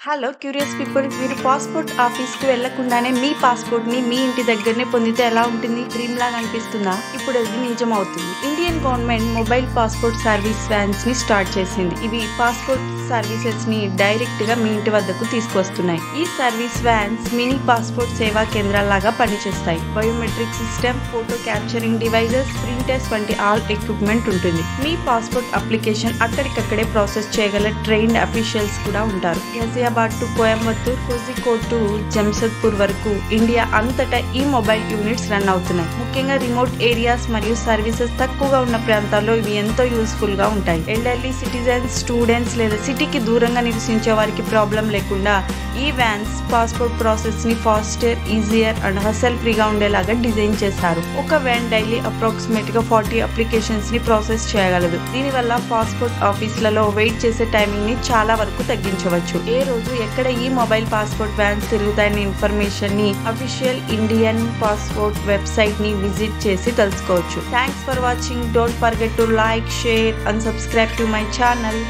Hello curious people, మీరు passport ఆఫీస్‌కి వెళ్ళకుండానే మీ పాస్పోర్ట్‌ని మీ ఇంటి దగ్గరనే పొందితే ఎలా ఉంటుంది? డ్రీమ్ లాగా అనిపిస్తుందా? ఇప్పుడు అది నిజమవుతుంది. Indian government mobile passport service వ్యాన్స్‌ని స్టార్ట్ చేసింది. ఇవి పాస్పోర్ట్ సర్వీసెస్‌ని డైరెక్ట్‌గా మీ ఇంటి వద్దకు తీసుకొస్తున్నాయి. ఈ సర్వీస్ వ్యాన్స్ మినీ పాస్పోర్ట్ సేవా కేంద్రాల్లాగా పనిచేస్తాయి. Biometric system, photo capturing devices, printers వంటి ఆల్ ఎక్విప్‌మెంట్ ఉంటుంది. మీ పాస్పోర్ట్ అప్లికేషన్ అక్కడికక్కడే ప్రాసెస్ చేయగల ట్రైన్డ్ అఫీషియల్స్ కూడా ఉంటారు. గజియాబాద్ టు కోయంబత్తూర్, కోజికోడ్ టు జంషెడ్పూర్ వరకు ఇండియా అంతటా ఈ మొబైల్ యూనిట్స్ రన్ అవుతున్నాయి. ముఖ్యంగా రిమోట్ ఏరియాస్ మరియు సర్వీసెస్ తక్కువగా ఉన్న ప్రాంతాల్లో ఇవి ఎంతో యూస్ఫుల్ గా ఉంటాయి. ఎల్డర్లీ సిటిజన్స్, స్టూడెంట్స్ లేదా సిటీకి దూరంగా నివసించే వారికి ప్రాబ్లం లేకుండా ఈ వ్యాన్స్ పాస్పోర్ట్ ప్రాసెస్ ని ఫాస్టర్, ఈజియర్ అండ్ హసల్ ఫ్రీగా ఉండేలాగా డిజైన్ చేశారు. ఒక వ్యాన్ డైలీ అప్రాక్సిమేట్ గా 40 అప్లికేషన్స్ ని ప్రాసెస్ చేయగలదు. దీనివల్ల పాస్పోర్ట్ ఆఫీసులలో వెయిట్ చేసే టైమింగ్ ని చాలా వరకు తగ్గించవచ్చు. ఏ రోజు ఎక్కడ ఈ మొబైల్ పాస్పోర్ట్ వ్యాన్స్ తిరుగుతాయనే ఇన్ఫర్మేషన్ ని అఫీషియల్ ఇండియన్ పాస్పోర్ట్ వెబ్సైట్ ని విజిట్ చేసి తెలుసుకోవచ్చు. Thanks for watching. Don't forget to like, share and subscribe to my channel.